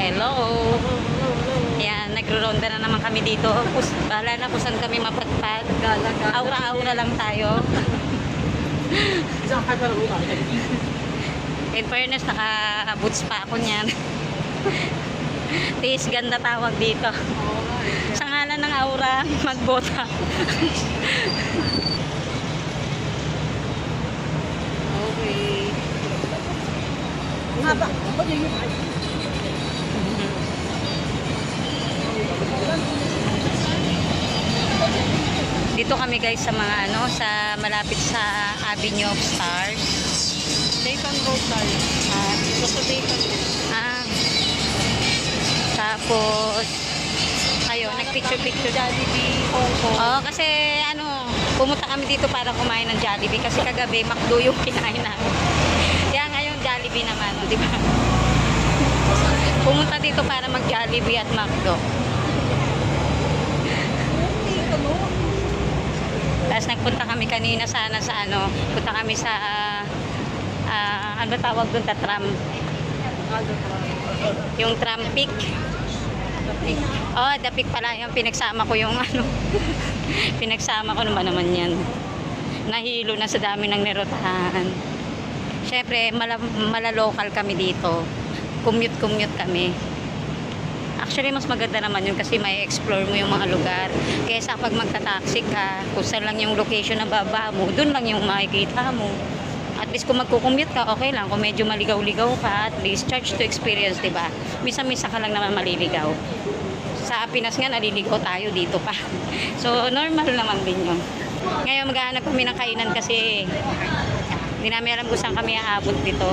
Hello. Ayan, nagro-ronda na naman kami dito. Bahala na kung saan kami mapagpad. Aura-aura lang tayo. In fairness, naka-boots pa ako niyan. Tiis ganda tawag dito. Sa ngalan ng aura, magbota. Okay. Dito kami guys sa mga sa malapit sa Avenue of Stars. Dayton Road tayo. Ito sa Dayton. Tapos ayun, nagpicture-picture Jollibee, Hong Kong. Oo, kasi pumunta kami dito para kumain ng Jollibee kasi kagabi McDo yung kinain namin. Kaya ngayon Jollibee naman, di ba? Pumunta dito para mag-Jollibee at McDo. Tapos nagpunta kami kanina sana sa punta kami sa ano tawag doon, tram. Yung tram peak. Oh, the peak pala yung pinagsama ko yung pinagsama ko naman yan. Nahilo na sa dami ng nirotahan. Syempre, mala-local kami dito. Commute kami. Actually, mas maganda naman yun kasi may explore mo yung mga lugar. Kaysa pag magta-taxi ka, kung saan lang yung location na baba mo, dun lang yung makikita mo. At least kung magkukommute ka, okay lang. Kung medyo maligaw-ligaw ka, at least charge to experience, diba? Misa-misa ka lang naman maliligaw. Sa Pinas nga, naliligaw tayo dito pa. So, normal naman din yun. Ngayon, maghahanap kami ng kainan kasi hindi namin alam kung saan kami aabot dito.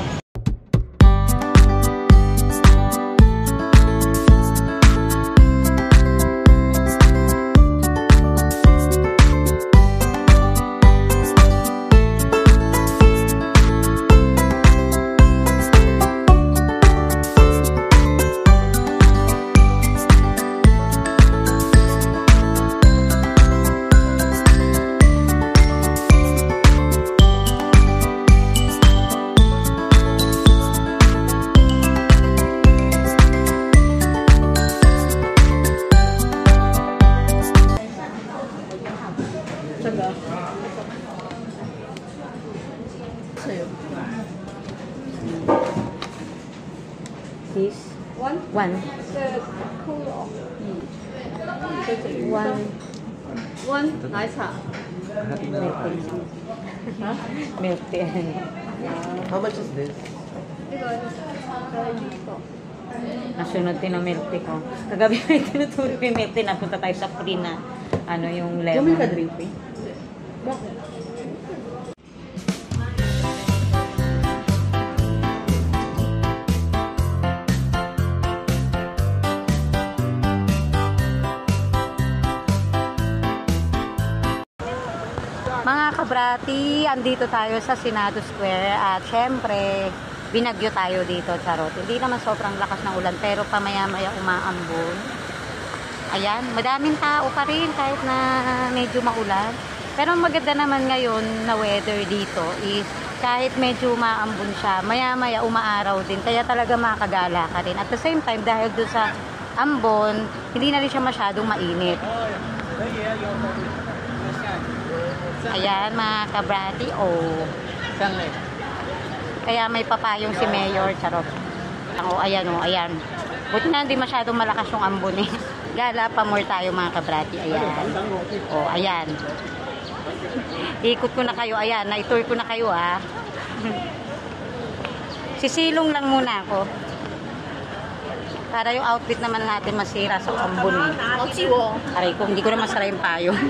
This one. One. Nice. Milk tea. How much is this? Nasunod din ang milk tea ko. Kagabi may tinuturo yung milk tea. Napunta tayo sa free na yung lemon. Bumili ka drink eh? Bakit? Mga kabrati, andito tayo sa Senado Square at syempre, binagyo tayo dito, charot. Hindi naman sobrang lakas ng ulan pero pamaya-maya umaambon. Ayan, madaming tao pa rin kahit na medyo maulan. Pero maganda naman ngayon na weather dito is kahit medyo umaambon siya, maya-maya umaaraw din. Kaya talaga makakagala ka rin. At the same time, dahil doon sa ambon, hindi na rin siya masyadong mainit. Ayan mga kabrati, kaya may papayong si Mayor, charot. Ayan. Buti na hindi masyadong malakas yung ambon eh. Gala pa more tayo mga kabrati, ayan. Ikot ko na kayo, ayan, na-tour ko na kayo Sisilong lang muna ako. Para yung outfit naman natin masira sa ambon eh. Aray ko, hindi ko na masara yung payong.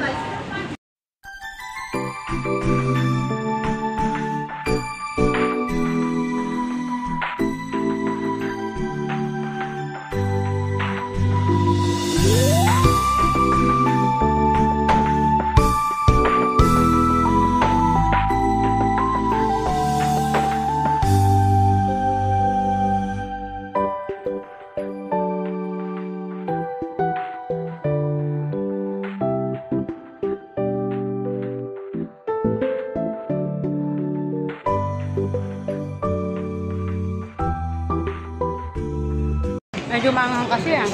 Medyo manghang kasi ah.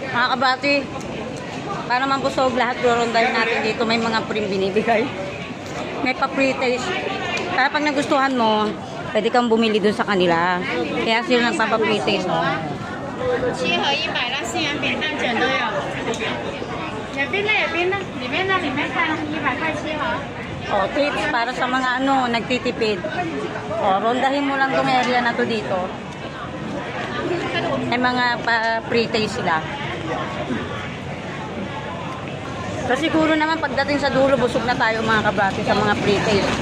Mga kabati, para mabusog lahat, rorondahin natin dito. May mga pring binibigay. May pa-pre-taste. Para pag nagustuhan mo, pwede kang bumili dun sa kanila. Kaya sila nagpapa-pre-taste. 7盒100啦，西洋扁担卷都有。也冰的也冰的，里面的看100块7盒。 O, tips para sa mga nagtitipid. O, rondahin mo lang tong area na to dito. May mga pa-pre-taste sila. So, siguro naman pagdating sa dulo, busog na tayo mga kabati sa mga pre-taste.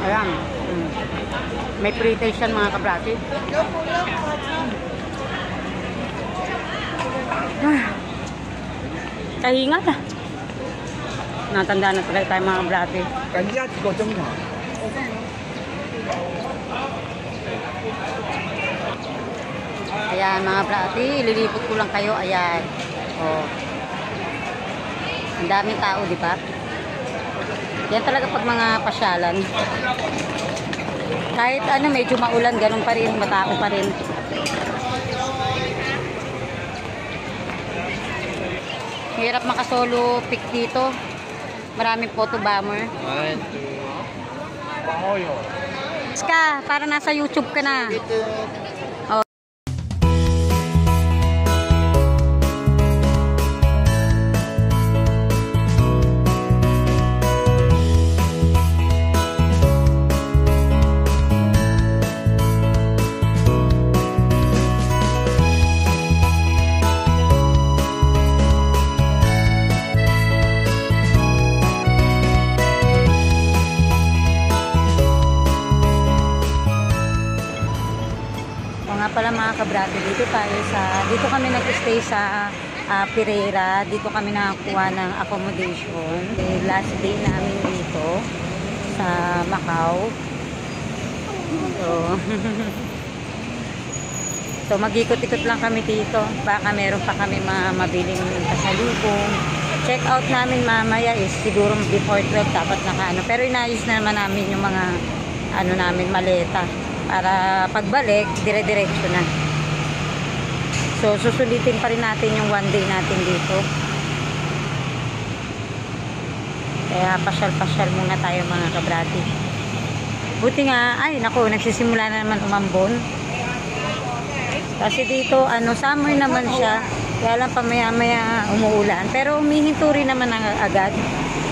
Ayan. May pre-taste yan mga kabrati. Kahinga na. Natanda na talaga tayo mga kabrati. Kanya, ikaw dyan mo. Ayan mga kabrati, ililipot ko lang kayo. Ayan. Oh. Ang daming tao, di ba? Yan talaga pag mga pasyalan. Kahit ano, medyo maulan, ganun pa rin, matao pa rin. Hirap makasolo pic dito. Maraming photo bomber. 1, 2. Pangoyo. Ska, para nasa YouTube ka na. Oh. Pala mga kabrate, dito kami nag-stay sa Pereira. Dito kami nakakuha ng accommodation. Last day namin dito sa Macau. So mag-ikot-ikot lang kami dito. Baka meron pa kami mabiling kasalubong. Check out namin mamaya is siguro before 12 dapat nakaano. Pero inayos na naman namin yung mga namin maleta. Para pagbalik, dire-diretso na. So, susulitin pa rin natin yung one day natin dito. Kaya pasyal-pasyal muna tayo mga kabrati. Buti nga, ay naku, nagsisimula na naman umambon. Kasi dito, summer naman siya. Kaya lang pamaya-maya umuulan. Pero umihinto rin naman agad.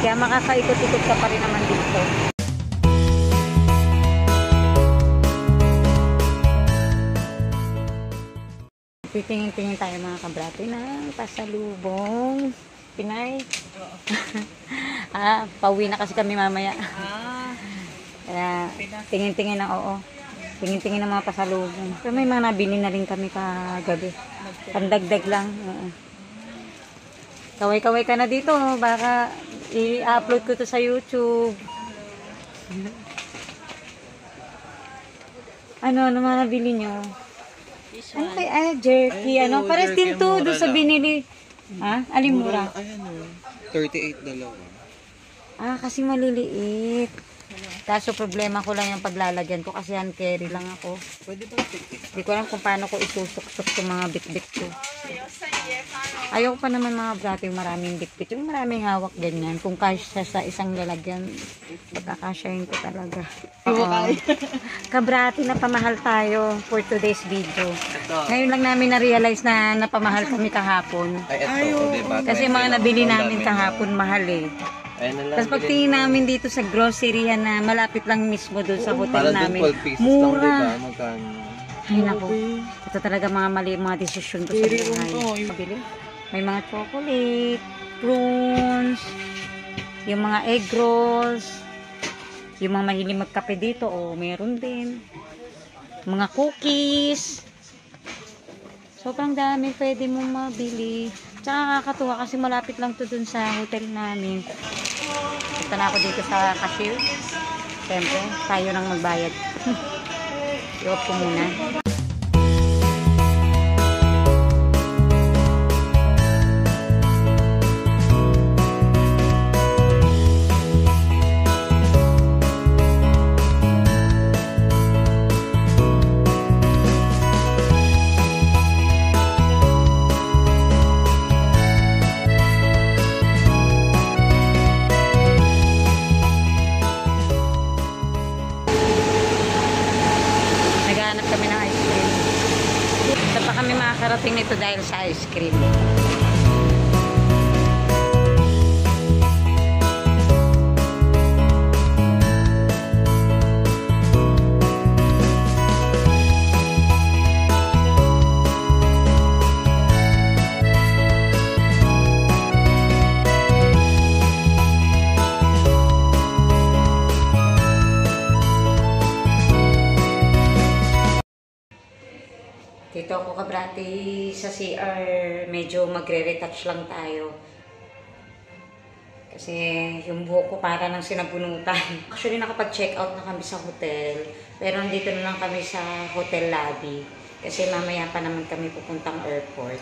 Kaya makakaikot-ikot ka pa rin naman dito. Titingin-tingin tayo mga kabrati ng pasalubong. Pinay. Pauwi na kasi kami mamaya. Kaya tingin-tingin na Tingin-tingin ng mga pasalubong. Pero may mga nabili na rin kami kagabi. Pandagdag lang. Kaway-kaway ka na dito. Baka i-upload ko to sa YouTube. Ano mga nabili nyo? Ano kay jerky, pares din to doon sa binili. Alin mura? Ayan 38 dalawa. Kasi maliliit. Kaso problema ko lang yung paglalagyan ko kasi hand carry lang ako. Pwede ba tiktik? Hindi ko alam kung paano ko isusok-sok yung mga bit-bit ko. Ayaw pa naman mga brate yung maraming bit-bit. Yung maraming hawak ganyan. Kung kasya sa isang lalagyan, pagkakasyahin ko talaga. Kabrate, napamahal tayo for today's video. Ngayon lang namin na-realize na napamahal kami kahapon. Ay, ito, diba? Kasi mga nabili namin kahapon mahal eh. Tapos pagtingin namin dito sa grocery na malapit lang mismo doon sa hotel namin. Mura. Ay naku. Ito talaga mga mali, mga desisyon ko sa buhay. May mga chocolate, prunes, yung mga egg rolls, yung mga mahilig magkape dito, meron din. Mga cookies. Sobrang dami pwede mong mabili. Tsaka kakatuwa kasi malapit lang to dun sa hotel namin. Ito na ako dito sa cashier. Siyempre, tayo nang magbayad. I-off ko muna. cream. Saan pa kami makakarating nito dahil sa ice cream. Dito ako kabrati sa CR, medyo magre-retouch lang tayo. Kasi yung buhok ko para nang sinabunutan. Actually nakapag-check out na kami sa hotel, pero nandito na lang kami sa hotel lobby. Kasi mamaya pa naman kami pupuntang airport.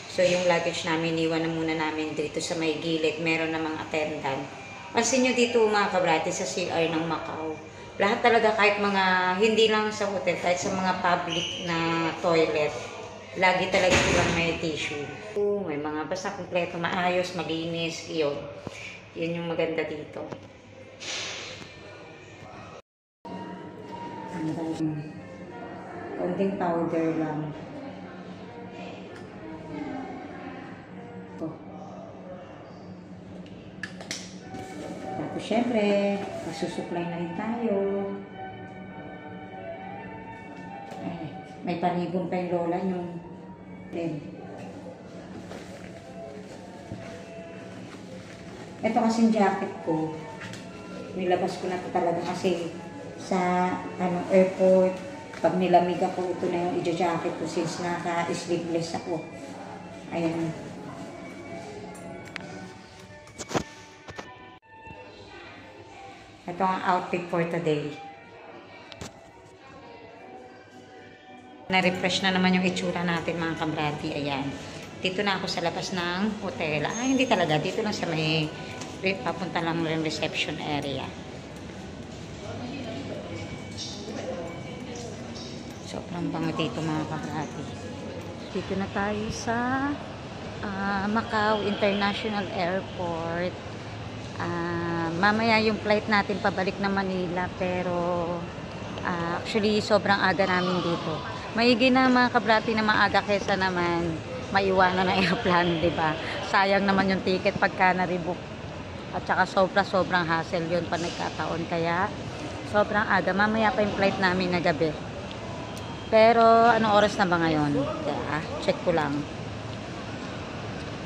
So yung luggage namin, iwan na muna namin dito sa may gilid. Meron namang attendant. Pansin nyo dito mga kabrati sa CR ng Macau. Lahat talaga kahit mga, hindi lang sa hotel, kahit sa mga public na toilet, lagi talaga silang may tissue. May mga basta kompleto, maayos, malinis, yun. Yun yung maganda dito. Konting powder lang. Ito. Tapos syempre, masusupply na rin tayo. Ay, may panibong pa yung lola nyo. Ito kasing jacket ko. Nilabas ko na ito talaga kasi sa airport. Pag nilamig ako, ito na yung i-jacket ko since naka-sleeveless ako. Ayan. Ito ang outfit for today. Na-refresh na naman yung itsura natin mga kabrati. Ayan. Dito na ako sa labas ng hotel. Hindi talaga. Dito lang sa may papunta lang ng reception area. Sobrang bango dito mga kabrati. Dito na tayo sa Macau International Airport. Mamaya yung flight natin pabalik na Manila, pero actually sobrang aga namin dito. Maigi na mga kabrati na maaga kesa naman maiwanan ng airplane, di ba? Sayang naman yung ticket pagka na-rebook. At saka sobrang hassle yun pa nagkataon. Kaya sobrang aga. Mamaya pa yung flight namin na gabi. Pero anong oras na ba ngayon? Check ko lang.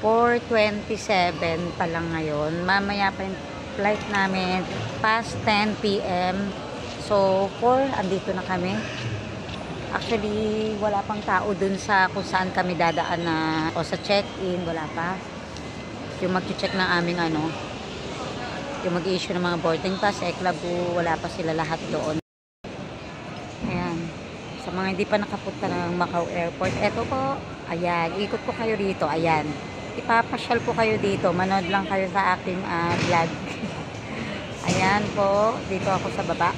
4:27 pa lang ngayon. Mamaya pa yung flight namin. Past 10 p.m. So 4, andito na kami. Actually, wala pang tao dun sa kung saan kami dadaan na o sa check-in, wala pa. Yung mag-check ng aming yung mag-issue ng mga boarding pass, Eklabu, wala pa sila lahat doon. Ayan. Sa mga hindi pa nakapunta ng Macau Airport, eto po, ayan, ikot ko kayo dito, ayan. Ipapasyal ko kayo dito, manood lang kayo sa aking vlog. Ayan po, dito ako sa baba.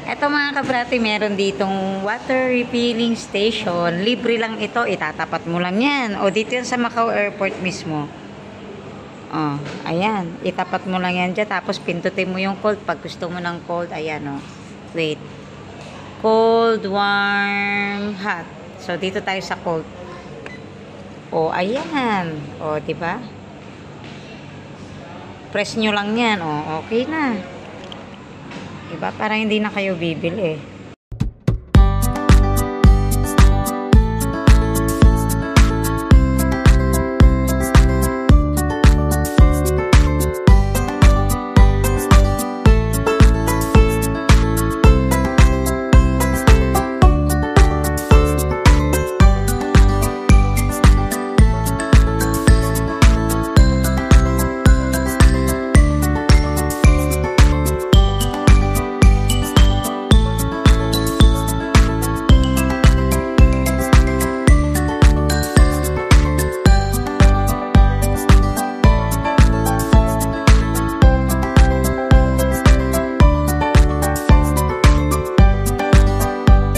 Ito mga kabrati, meron ditong water refilling station. Libre lang ito, itatapat mo lang yan. O dito yan sa Macau Airport mismo. O, ayan, itapat mo lang yan dyan. Tapos pindutin mo yung cold pag gusto mo ng cold. Ayan o, wait. Cold, warm, hot. So dito tayo sa cold. O, ayan. O, diba? Press nyo lang yan. O, okay na. Diba? Parang hindi na kayo bibili eh.